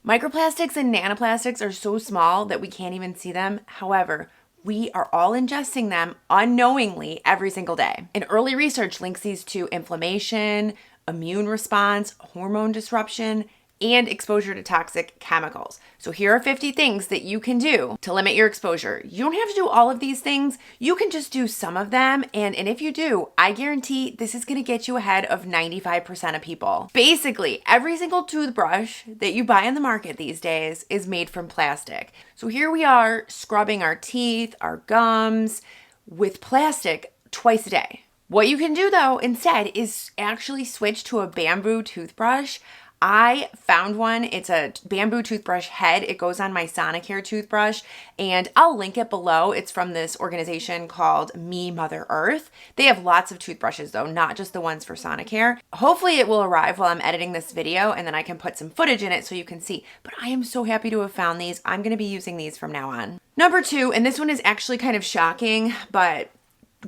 Microplastics and nanoplastics are so small that we can't even see them. However, we are all ingesting them unknowingly every single day. And early research links these to inflammation, immune response, hormone disruption, and exposure to toxic chemicals. So here are 50 things that you can do to limit your exposure. You don't have to do all of these things. You can just do some of them. And if you do, I guarantee this is going to get you ahead of 95% of people. Basically, every single toothbrush that you buy on the market these days is made from plastic. So here we are scrubbing our teeth, our gums with plastic twice a day. What you can do though instead is actually switch to a bamboo toothbrush. I found one. It's a bamboo toothbrush head. It goes on my Sonicare toothbrush, and I'll link it below. It's from this organization called Me Mother Earth. They have lots of toothbrushes though, not just the ones for Sonicare. Hopefully it will arrive while I'm editing this video, and then I can put some footage in it so you can see. But I am so happy to have found these. I'm going to be using these from now on. Number 2, and this one is actually kind of shocking, but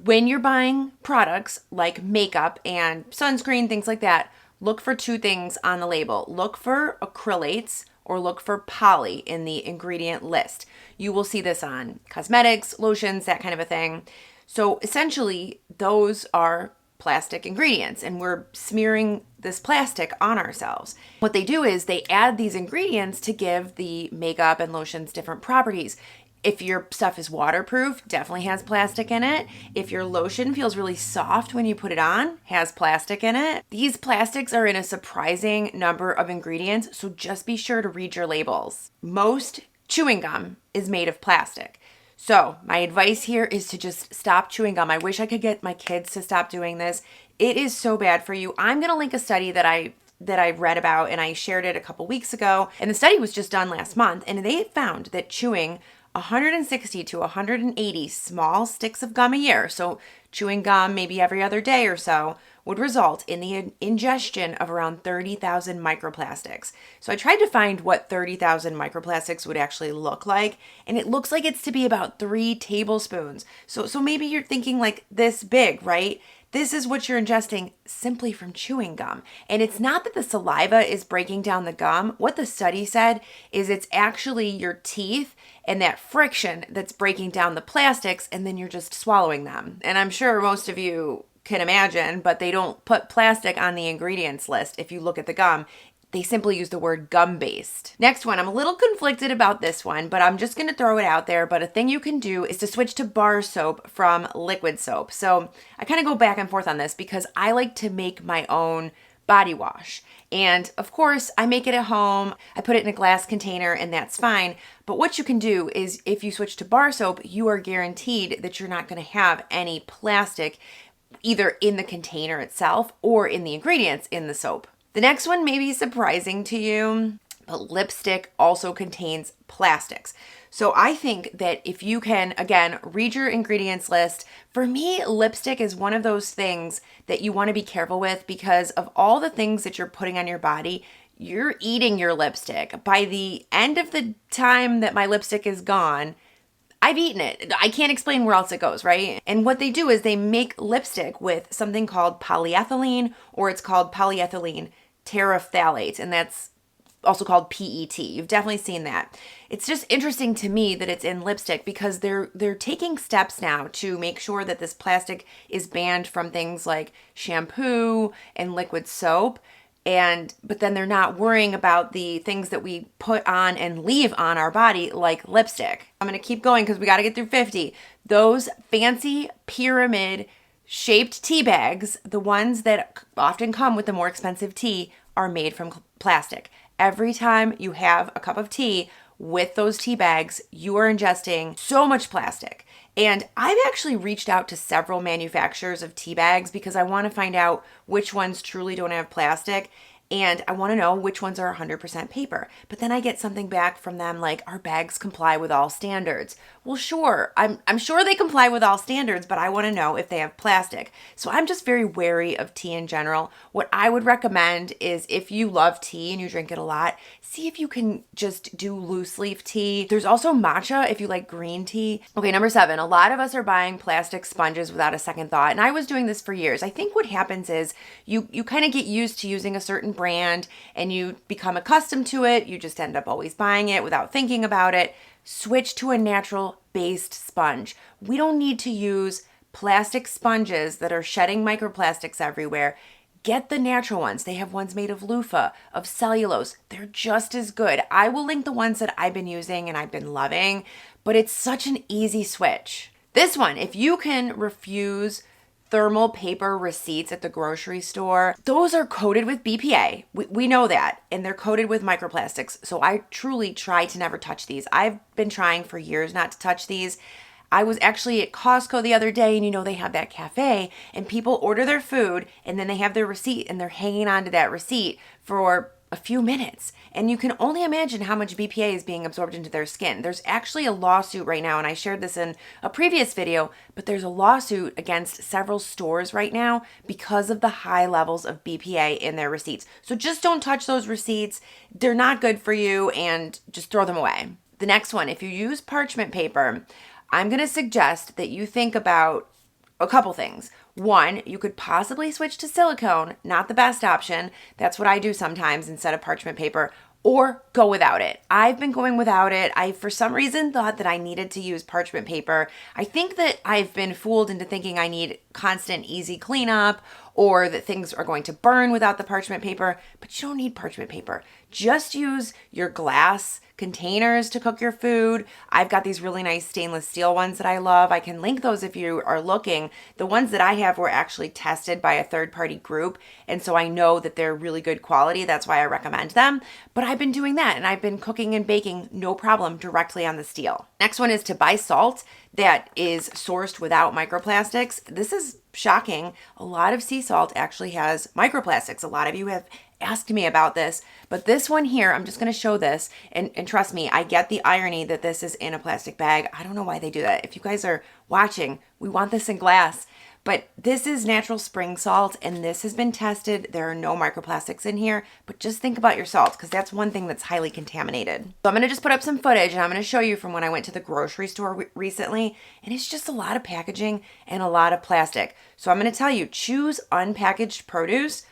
when you're buying products like makeup and sunscreen, things like that, look for 2 things on the label. Look for acrylates or look for poly in the ingredient list. You will see this on cosmetics, lotions, that kind of a thing. So essentially, those are plastic ingredients, and we're smearing this plastic on ourselves. What they do is they add these ingredients to give the makeup and lotions different properties. If your stuff is waterproof, definitely has plastic in it. If your lotion feels really soft when you put it on, has plastic in it. These plastics are in a surprising number of ingredients, so just be sure to read your labels. Most chewing gum is made of plastic. So my advice here is to just stop chewing gum. I wish I could get my kids to stop doing this. It is so bad for you. I'm going to link a study that I read about, and I shared it a couple weeks ago. And the study was just done last month, and they found that chewing 160 to 180 small sticks of gum a year, so chewing gum maybe every other day or so, would result in the ingestion of around 30,000 microplastics. So I tried to find what 30,000 microplastics would actually look like, and it looks like it's to be about 3 tablespoons. So maybe you're thinking like this big, right? This is what you're ingesting simply from chewing gum. And it's not that the saliva is breaking down the gum. What the study said is it's actually your teeth and that friction that's breaking down the plastics, and then you're just swallowing them. And I'm sure most of you can imagine, but they don't put plastic on the ingredients list if you look at the gum. They simply use the word gum-based. Next one, I'm a little conflicted about this one, but I'm just going to throw it out there. But a thing you can do is to switch to bar soap from liquid soap. So I kind of go back and forth on this because I like to make my own body wash. And of course, I make it at home. I put it in a glass container, and that's fine. But what you can do is if you switch to bar soap, you are guaranteed that you're not going to have any plastic either in the container itself or in the ingredients in the soap. The next one may be surprising to you, but lipstick also contains plastics. So I think that if you can, again, read your ingredients list, for me, lipstick is one of those things that you want to be careful with because of all the things that you're putting on your body, you're eating your lipstick. By the end of the time that my lipstick is gone, I've eaten it. I can't explain where else it goes, right? And what they do is they make lipstick with something called polyethylene, or it's called polyethylene terephthalate, and that's also called PET. You've definitely seen that. It's just interesting to me that it's in lipstick because they're taking steps now to make sure that this plastic is banned from things like shampoo and liquid soap. But then they're not worrying about the things that we put on and leave on our body like lipstick. I'm going to keep going because we got to get through 50. Those fancy pyramid shaped tea bags, the ones that often come with the more expensive tea, are made from plastic. Every time you have a cup of tea with those tea bags, you are ingesting so much plastic. And I've actually reached out to several manufacturers of tea bags because I want to find out which ones truly don't have plastic. And I want to know which ones are 100% paper. But then I get something back from them like, our bags comply with all standards. Well, sure, I'm sure they comply with all standards, but I want to know if they have plastic. So I'm just very wary of tea in general. What I would recommend is if you love tea and you drink it a lot, see if you can just do loose leaf tea. There's also matcha if you like green tea. Okay, number 7, a lot of us are buying plastic sponges without a second thought. And I was doing this for years. I think what happens is you kind of get used to using a certain brand and you become accustomed to it, you just end up always buying it without thinking about it, switch to a natural based sponge. We don't need to use plastic sponges that are shedding microplastics everywhere. Get the natural ones. They have ones made of loofah, of cellulose. They're just as good. I will link the ones that I've been using and I've been loving, but it's such an easy switch. This one, if you can refuse thermal paper receipts at the grocery store, those are coated with BPA. We know that, and they're coated with microplastics. So I truly try to never touch these. I've been trying for years not to touch these. I was actually at Costco the other day, and you know they have that cafe, and people order their food, and then they have their receipt, and they're hanging on to that receipt for a few minutes. And you can only imagine how much BPA is being absorbed into their skin. There's actually a lawsuit right now, and I shared this in a previous video, but there's a lawsuit against several stores right now because of the high levels of BPA in their receipts. So just don't touch those receipts. They're not good for you, and just throw them away. The next one, if you use parchment paper, I'm going to suggest that you think about a couple things. One, you could possibly switch to silicone, not the best option. That's what I do sometimes instead of parchment paper, or go without it. I've been going without it. I, for some reason, thought that I needed to use parchment paper. I think that I've been fooled into thinking I need constant, easy cleanup or that things are going to burn without the parchment paper, but you don't need parchment paper. Just use your glass containers to cook your food. I've got these really nice stainless steel ones that I love. I can link those if you are looking. The ones that I have were actually tested by a third-party group, and so I know that they're really good quality. That's why I recommend them. But I've been doing that, and I've been cooking and baking, no problem, directly on the steel. Next one is to buy salt that is sourced without microplastics. This is shocking. A lot of sea salt actually has microplastics. A lot of you have asked me about this, but this one here, I'm just going to show this, and trust me, I get the irony that this is in a plastic bag. I don't know why they do that. If you guys are watching, we want this in glass, but this is natural spring salt, and this has been tested. There are no microplastics in here, but just think about your salt, because that's one thing that's highly contaminated. So I'm going to just put up some footage, and I'm going to show you from when I went to the grocery store recently, and it's just a lot of packaging and a lot of plastic. So I'm going to tell you, choose unpackaged produce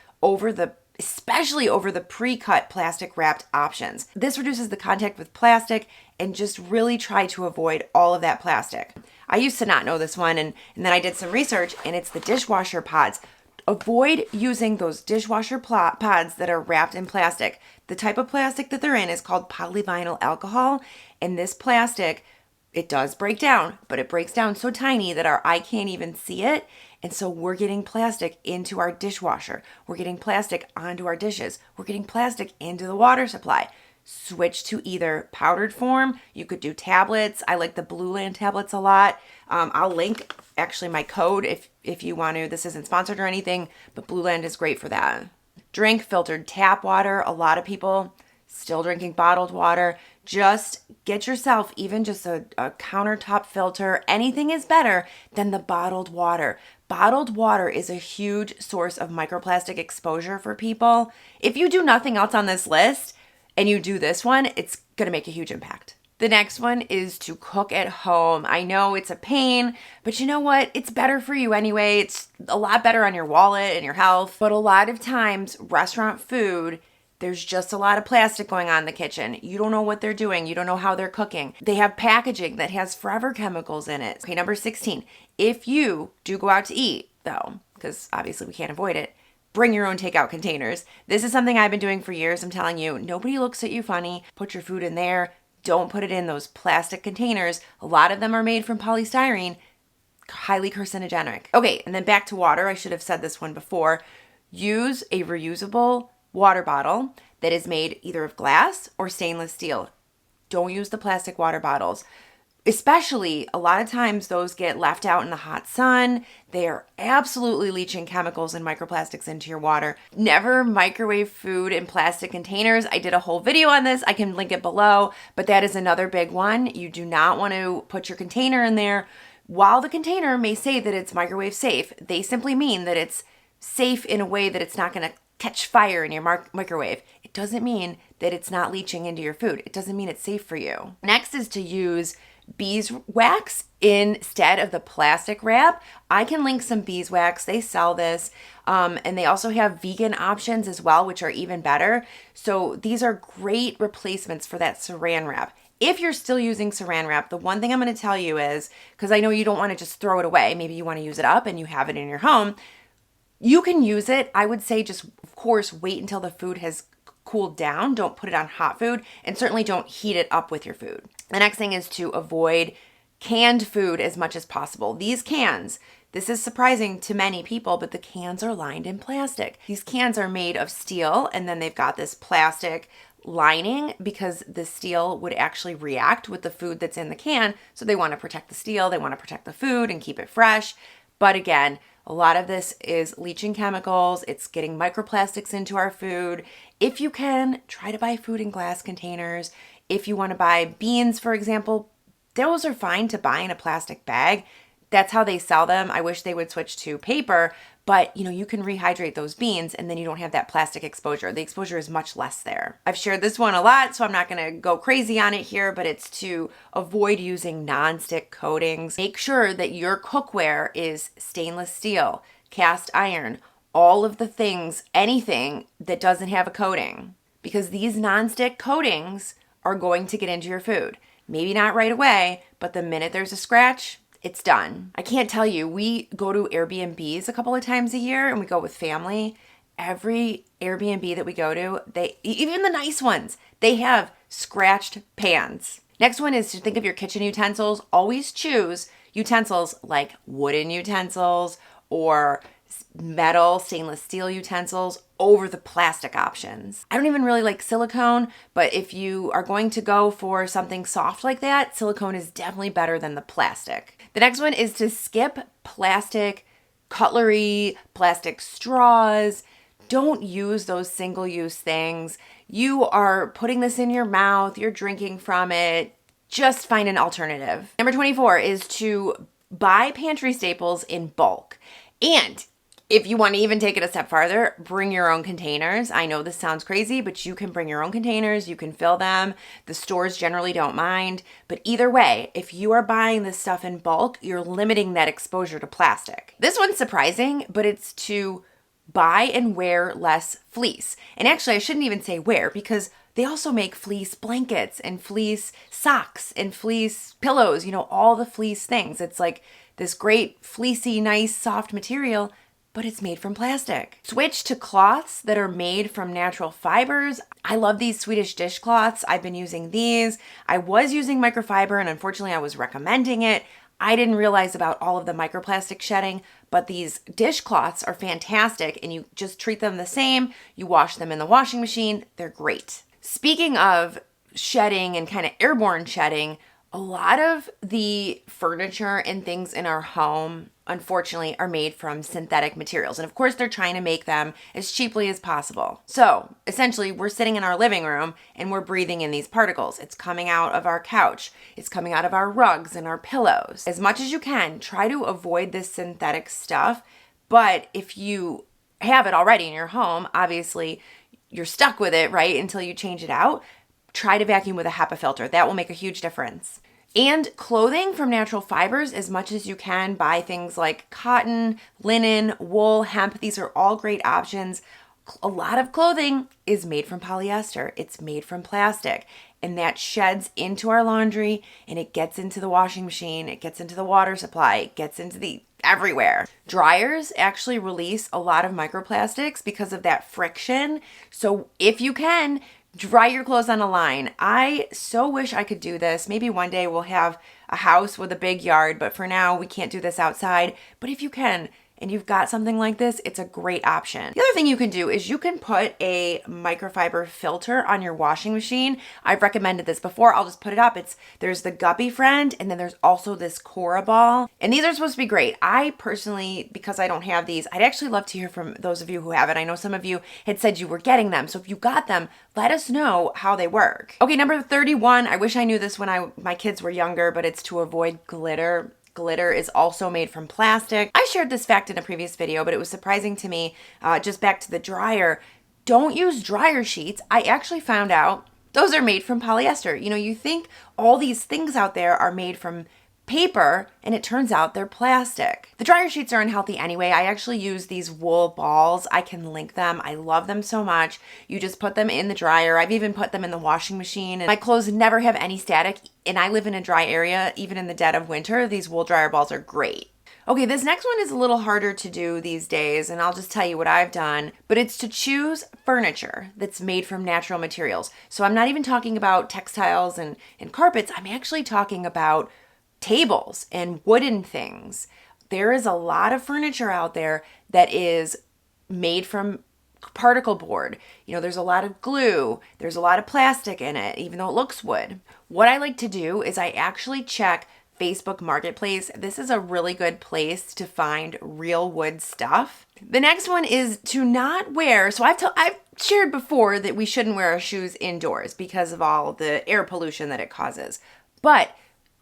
especially over the pre-cut plastic wrapped options. This reduces the contact with plastic, and just really try to avoid all of that plastic. I used to not know this one, and then I did some research, and it's the dishwasher pods. Avoid using those dishwasher pods that are wrapped in plastic. The type of plastic that they're in is called polyvinyl alcohol, and this plastic, it does break down, but it breaks down so tiny that our eye can't even see it. And so we're getting plastic into our dishwasher. We're getting plastic onto our dishes. We're getting plastic into the water supply. Switch to either powdered form. You could do tablets. I like the Blue Land tablets a lot. I'll link actually my code if you want to. This isn't sponsored or anything, but Blue Land is great for that. Drink filtered tap water. A lot of people still drinking bottled water. Just get yourself even just a countertop filter. Anything is better than the bottled water. Bottled water is a huge source of microplastic exposure for people. If you do nothing else on this list and you do this one, it's going to make a huge impact. The next one is to cook at home. I know it's a pain, but you know what? It's better for you anyway. It's a lot better on your wallet and your health. But a lot of times, restaurant food, there's just a lot of plastic going on in the kitchen. You don't know what they're doing. You don't know how they're cooking. They have packaging that has forever chemicals in it. Okay, number 16. If you do go out to eat, though, because obviously we can't avoid it, bring your own takeout containers. This is something I've been doing for years. I'm telling you, nobody looks at you funny. Put your food in there. Don't put it in those plastic containers. A lot of them are made from polystyrene. Highly carcinogenic. Okay, and then back to water. I should have said this one before. Use a reusable water bottle that is made either of glass or stainless steel. Don't use the plastic water bottles. Especially, a lot of times those get left out in the hot sun. They are absolutely leaching chemicals and microplastics into your water. Never microwave food in plastic containers. I did a whole video on this. I can link it below, but that is another big one. You do not want to put your container in there. While the container may say that it's microwave safe, they simply mean that it's safe in a way that it's not going to catch fire in your microwave. It doesn't mean that it's not leaching into your food. It doesn't mean it's safe for you. Next is to use beeswax instead of the plastic wrap. I can link some beeswax. They sell this. And they also have vegan options as well, which are even better. So these are great replacements for that saran wrap. If you're still using saran wrap, the one thing I'm going to tell you is, because I know you don't want to just throw it away, maybe you want to use it up and you have it in your home, you can use it. I would say just, of course, wait until the food has cooled down. Don't put it on hot food, and certainly don't heat it up with your food. The next thing is to avoid canned food as much as possible. These cans, this is surprising to many people, but the cans are lined in plastic. These cans are made of steel, and then they've got this plastic lining because the steel would actually react with the food that's in the can. So they want to protect the steel, they want to protect the food and keep it fresh. But again, a lot of this is leaching chemicals. It's getting microplastics into our food. If you can, try to buy food in glass containers. If you want to buy beans, for example, those are fine to buy in a plastic bag. That's how they sell them. I wish they would switch to paper, but you can rehydrate those beans and then you don't have that plastic exposure. The exposure is much less there. I've shared this one a lot, so I'm not going to go crazy on it here, but it's to avoid using nonstick coatings. Make sure that your cookware is stainless steel, cast iron, all of the things, anything that doesn't have a coating, because these nonstick coatings are going to get into your food. Maybe not right away, but the minute there's a scratch, it's done. I can't tell you, we go to Airbnbs a couple of times a year and we go with family. Every Airbnb that we go to, even the nice ones, they have scratched pans. Next one is to think of your kitchen utensils. Always choose utensils like wooden utensils or metal, stainless steel utensils over the plastic options. I don't even really like silicone, but if you are going to go for something soft like that, silicone is definitely better than the plastic. The next one is to skip plastic cutlery, plastic straws. Don't use those single-use things. You are putting this in your mouth, you're drinking from it. Just find an alternative. Number 24 is to buy pantry staples in bulk. And if you want to even take it a step farther, bring your own containers. I know this sounds crazy, but you can bring your own containers. You can fill them. The stores generally don't mind. But either way, if you are buying this stuff in bulk, you're limiting that exposure to plastic. This one's surprising, but it's to buy and wear less fleece. And actually, I shouldn't even say wear, because they also make fleece blankets and fleece socks and fleece pillows, all the fleece things. It's like this great fleecy, nice, soft material, but it's made from plastic. Switch to cloths that are made from natural fibers. I love these Swedish dishcloths. I've been using these. I was using microfiber, and unfortunately I was recommending it. I didn't realize about all of the microplastic shedding, but these dishcloths are fantastic, and you just treat them the same. You wash them in the washing machine. They're great. Speaking of shedding and kind of airborne shedding, a lot of the furniture and things in our home, unfortunately, are made from synthetic materials. And of course, they're trying to make them as cheaply as possible. So essentially, we're sitting in our living room and we're breathing in these particles. It's coming out of our couch. It's coming out of our rugs and our pillows. As much as you can, try to avoid this synthetic stuff. But if you have it already in your home, obviously, you're stuck with it, right, until you change it out. Try to vacuum with a HEPA filter. That will make a huge difference. And clothing from natural fibers as much as you can. Buy things like cotton, linen, wool, hemp. These are all great options. A lot of clothing is made from polyester. It's made from plastic. And that sheds into our laundry and it gets into the washing machine. It gets into the water supply. It gets into everywhere. Dryers actually release a lot of microplastics because of that friction. So if you can, dry your clothes on a line. I so wish I could do this. Maybe one day we'll have a house with a big yard, but for now we can't do this outside. But if you can, and you've got something like this, it's a great option. The other thing you can do is you can put a microfiber filter on your washing machine. I've recommended this before. I'll just put it up. There's the Guppy Friend, and then there's also this Cora Ball. And these are supposed to be great. I personally, because I don't have these, I'd actually love to hear from those of you who have it. I know some of you had said you were getting them. So if you got them, let us know how they work. Okay, number 31. I wish I knew this when my kids were younger, but it's to avoid glitter. Glitter is also made from plastic. I shared this fact in a previous video, but it was surprising to me. Just back to the dryer. Don't use dryer sheets. I actually found out Those are made from polyester. You think all these things out there are made from paper, and it turns out they're plastic. The dryer sheets are unhealthy anyway. I actually use these wool balls. I can link them. I love them so much. You just put them in the dryer. I've even put them in the washing machine. And my clothes never have any static, and I live in a dry area. Even in the dead of winter, these wool dryer balls are great. Okay, this next one is a little harder to do these days, and I'll just tell you what I've done, but it's to choose furniture that's made from natural materials. So I'm not even talking about textiles and carpets. I'm actually talking about tables and wooden things. There is a lot of furniture out there that is made from particle board. There's a lot of glue. There's a lot of plastic in it, even though it looks wood. What I like to do is I actually check Facebook Marketplace. This is a really good place to find real wood stuff. The next one is to not wear. So I've shared before that we shouldn't wear our shoes indoors because of all the air pollution that it causes. But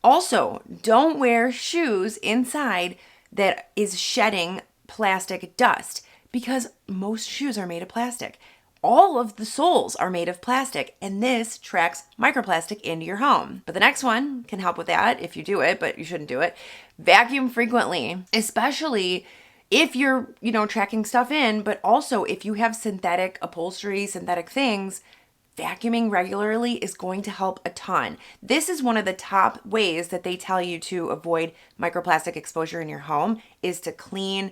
also, don't wear shoes inside that is shedding plastic dust because most shoes are made of plastic. All of the soles are made of plastic, and this tracks microplastic into your home. But the next one can help with that if you do it, but you shouldn't do it. Vacuum frequently, especially if you're, tracking stuff in, but also if you have synthetic upholstery, synthetic things. Vacuuming regularly is going to help a ton. This is one of the top ways that they tell you to avoid microplastic exposure in your home is to clean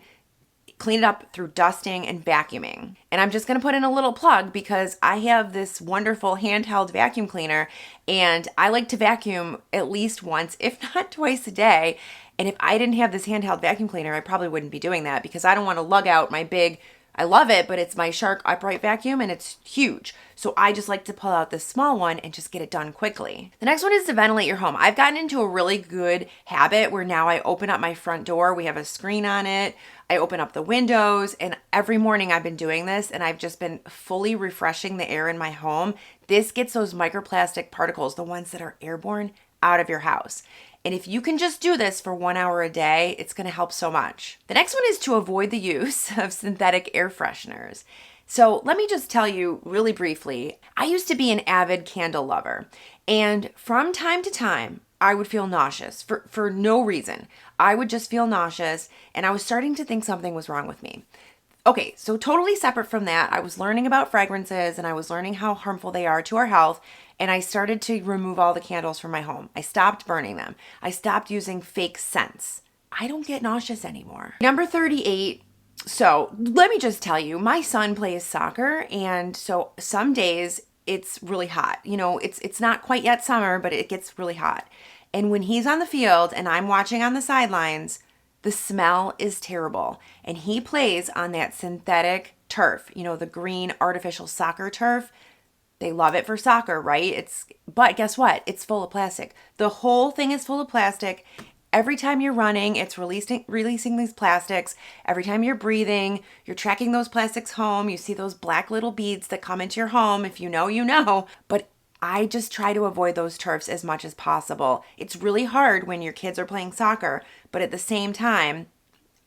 it up through dusting and vacuuming. And I'm just going to put in a little plug because I have this wonderful handheld vacuum cleaner, and I like to vacuum at least once, if not twice a day. And if I didn't have this handheld vacuum cleaner, I probably wouldn't be doing that because I don't want to lug out my big, I love it, but it's my Shark upright vacuum and it's huge. So I just like to pull out this small one and just get it done quickly. The next one is to ventilate your home. I've gotten into a really good habit where now I open up my front door. We have a screen on it. I open up the windows, and every morning I've been doing this, and I've just been fully refreshing the air in my home. This gets those microplastic particles, the ones that are airborne, out of your house. And if you can just do this for 1 hour a day, it's going to help so much. The next one is to avoid the use of synthetic air fresheners. So let me just tell you really briefly, I used to be an avid candle lover, and from time to time, I would feel nauseous for no reason. I would just feel nauseous, and I was starting to think something was wrong with me. Okay, so totally separate from that, I was learning about fragrances, and I was learning how harmful they are to our health, and I started to remove all the candles from my home. I stopped burning them. I stopped using fake scents. I don't get nauseous anymore. Number 38. So let me just tell you, my son plays soccer, and so some days it's really hot. It's not quite yet summer, but it gets really hot. And when he's on the field and I'm watching on the sidelines, the smell is terrible. And he plays on that synthetic turf, the green artificial soccer turf. They love it for soccer, right? But guess what? It's full of plastic. The whole thing is full of plastic. Every time you're running, it's releasing these plastics. Every time you're breathing, you're tracking those plastics home. You see those black little beads that come into your home. If you know, you know. But I just try to avoid those turfs as much as possible. It's really hard when your kids are playing soccer, but at the same time,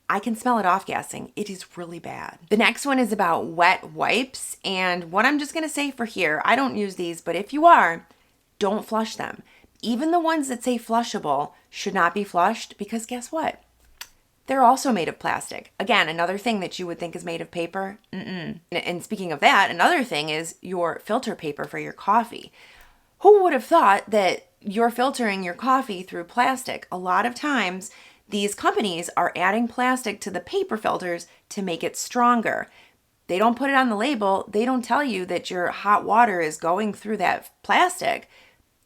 I can smell it off-gassing. It is really bad. The next one is about wet wipes. And what I'm just going to say for here, I don't use these, but if you are, don't flush them. Even the ones that say flushable should not be flushed because guess what? They're also made of plastic. Again, another thing that you would think is made of paper. And speaking of that, another thing is your filter paper for your coffee. Who would have thought that you're filtering your coffee through plastic? A lot of times, these companies are adding plastic to the paper filters to make it stronger. They don't put it on the label. They don't tell you that your hot water is going through that plastic.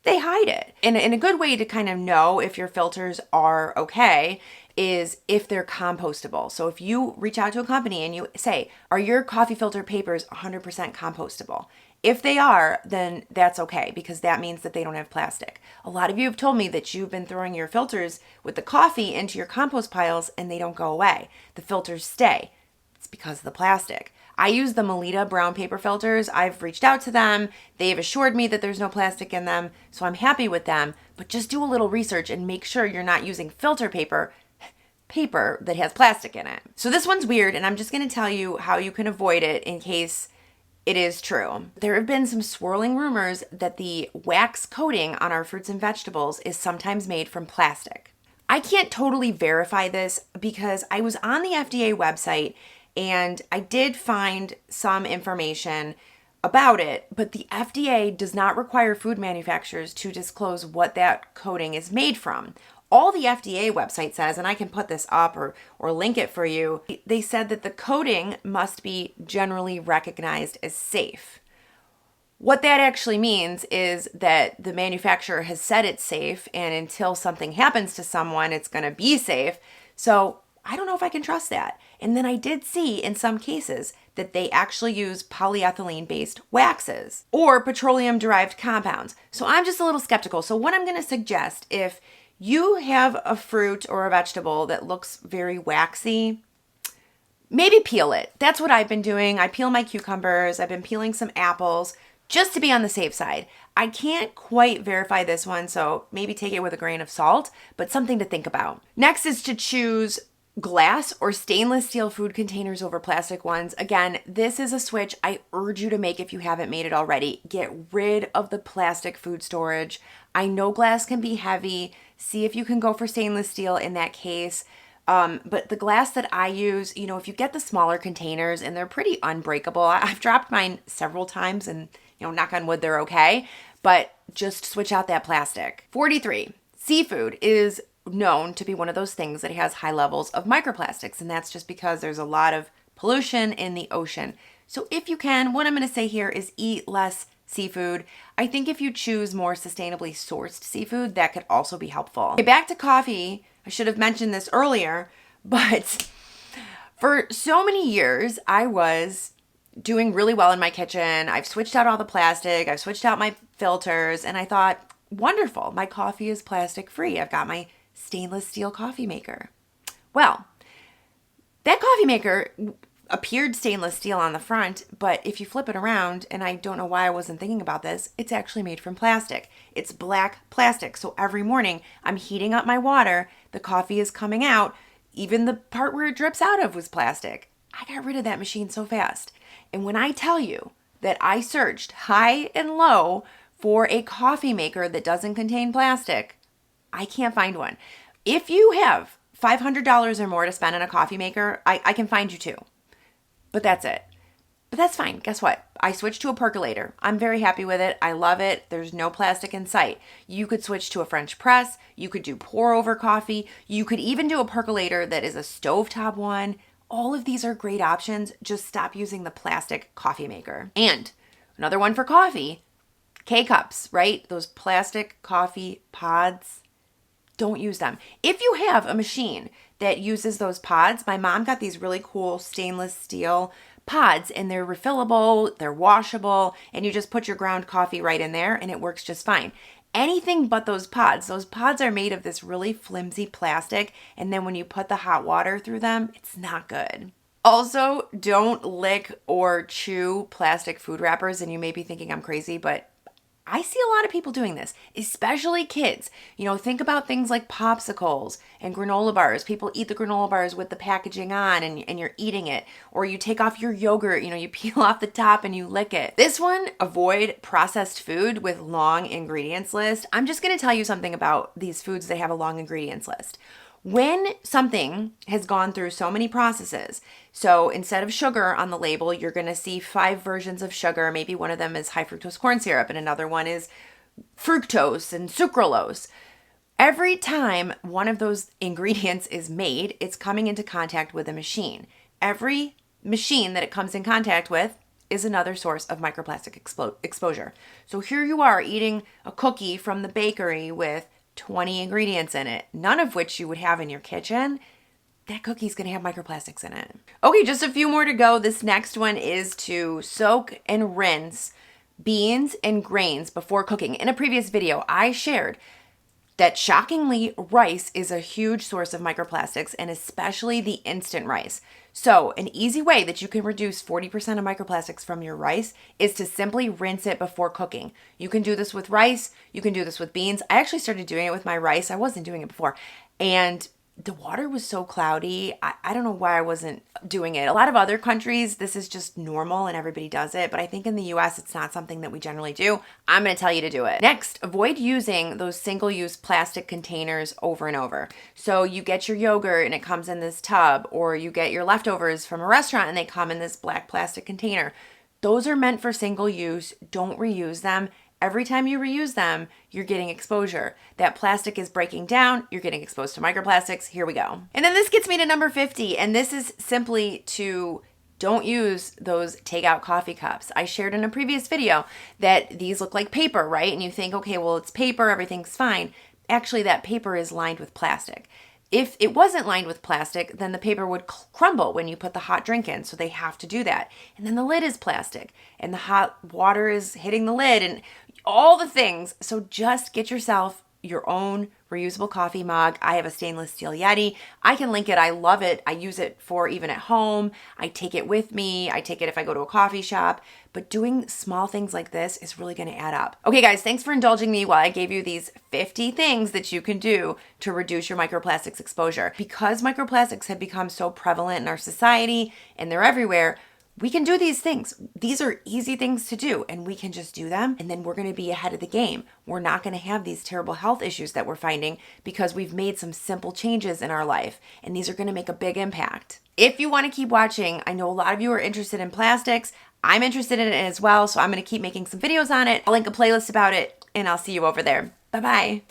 They hide it. And a good way to kind of know if your filters are okay is if they're compostable. So if you reach out to a company and you say, are your coffee filter papers 100% compostable? If they are, then that's okay because that means that they don't have plastic. A lot of you have told me that you've been throwing your filters with the coffee into your compost piles and they don't go away. The filters stay. It's because of the plastic. I use the Melita brown paper filters. I've reached out to them. They've assured me that there's no plastic in them, so I'm happy with them. But just do a little research and make sure you're not using filter paper that has plastic in it. So this one's weird, and I'm just going to tell you how you can avoid it in case it is true. There have been some swirling rumors that the wax coating on our fruits and vegetables is sometimes made from plastic. I can't totally verify this because I was on the FDA website and I did find some information about it, but the FDA does not require food manufacturers to disclose what that coating is made from. All the FDA website says, and I can put this up or link it for you, they said that the coating must be generally recognized as safe. What that actually means is that the manufacturer has said it's safe, and until something happens to someone, it's going to be safe. So I don't know if I can trust that. And then I did see in some cases that they actually use polyethylene-based waxes or petroleum-derived compounds. So I'm just a little skeptical. So what I'm going to suggest, if you have a fruit or a vegetable that looks very waxy, maybe peel it. That's what I've been doing. I peel my cucumbers. I've been peeling some apples just to be on the safe side. I can't quite verify this one, so maybe take it with a grain of salt, but something to think about. Next is to choose glass or stainless steel food containers over plastic ones. Again, this is a switch I urge you to make if you haven't made it already. Get rid of the plastic food storage. I know glass can be heavy. See if you can go for stainless steel in that case. But the glass that I use, if you get the smaller containers and they're pretty unbreakable, I've dropped mine several times and, knock on wood, they're okay. But just switch out that plastic. 43, seafood is known to be one of those things that has high levels of microplastics, and that's just because there's a lot of pollution in the ocean. So if you can, what I'm going to say here is eat less seafood. I think if you choose more sustainably sourced seafood, that could also be helpful. Okay, back to coffee. I should have mentioned this earlier, but for so many years, I was doing really well in my kitchen. I've switched out all the plastic. I've switched out my filters, and I thought, wonderful, my coffee is plastic free. I've got my stainless steel coffee maker. Well, that coffee maker appeared stainless steel on the front, but if you flip it around, and I don't know why I wasn't thinking about this, it's actually made from plastic. It's black plastic. So every morning I'm heating up my water, the coffee is coming out, even the part where it drips out of was plastic. I got rid of that machine so fast. And when I tell you that I searched high and low for a coffee maker that doesn't contain plastic, I can't find one. If you have $500 or more to spend on a coffee maker, I can find you two. But that's it. But that's fine. Guess what? I switched to a percolator. I'm very happy with it. I love it. There's no plastic in sight. You could switch to a French press. You could do pour over coffee. You could even do a percolator that is a stovetop one. All of these are great options. Just stop using the plastic coffee maker. And another one for coffee, K-cups, right? Those plastic coffee pods. Don't use them. If you have a machine that uses those pods, my mom got these really cool stainless steel pods, and they're refillable, they're washable, and you just put your ground coffee right in there and it works just fine. Anything but those pods. Those pods are made of this really flimsy plastic, and then when you put the hot water through them, it's not good. Also, don't lick or chew plastic food wrappers, and you may be thinking I'm crazy, but I see a lot of people doing this, especially kids. Think about things like popsicles and granola bars. People eat the granola bars with the packaging on and you're eating it. Or you take off your yogurt, you peel off the top and you lick it. This one, avoid processed food with long ingredients list. I'm just going to tell you something about these foods that have a long ingredients list. When something has gone through so many processes, so instead of sugar on the label, you're going to see 5 versions of sugar. Maybe one of them is high fructose corn syrup and another one is fructose and sucralose. Every time one of those ingredients is made, it's coming into contact with a machine. Every machine that it comes in contact with is another source of microplastic exposure. So here you are eating a cookie from the bakery with 20 ingredients in it, none of which you would have in your kitchen. That cookie's gonna have microplastics in it. Okay, just a few more to go. This next one is to soak and rinse beans and grains before cooking. In a previous video, I shared that shockingly, rice is a huge source of microplastics, and especially the instant rice. So an easy way that you can reduce 40% of microplastics from your rice is to simply rinse it before cooking. You can do this with rice. You can do this with beans. I actually started doing it with my rice. I wasn't doing it before. And the water was so cloudy. I don't know why I wasn't doing it. A lot of other countries, this is just normal and everybody does it. But I think in the US, it's not something that we generally do. I'm going to tell you to do it. Next, avoid using those single-use plastic containers over and over. So you get your yogurt and it comes in this tub, or you get your leftovers from a restaurant and they come in this black plastic container. Those are meant for single use. Don't reuse them. Every time you reuse them, you're getting exposure. That plastic is breaking down, you're getting exposed to microplastics. Here we go. And then this gets me to number 50, and this is simply to don't use those takeout coffee cups. I shared in a previous video that these look like paper, right? And you think, okay, well, it's paper, everything's fine. Actually, that paper is lined with plastic. If it wasn't lined with plastic, then the paper would crumble when you put the hot drink in. So they have to do that. And then the lid is plastic and the hot water is hitting the lid and all the things. So just get yourself your own reusable coffee mug. I have a stainless steel Yeti. I can link it. I love it. I use it for even at home. I take it with me. I take it if I go to a coffee shop. But doing small things like this is really going to add up. Okay, guys, thanks for indulging me while I gave you these 50 things that you can do to reduce your microplastics exposure. Because microplastics have become so prevalent in our society and they're everywhere, we can do these things. These are easy things to do and we can just do them and then we're going to be ahead of the game. We're not going to have these terrible health issues that we're finding because we've made some simple changes in our life and these are going to make a big impact. If you want to keep watching, I know a lot of you are interested in plastics. I'm interested in it as well, so I'm going to keep making some videos on it. I'll link a playlist about it and I'll see you over there. Bye-bye.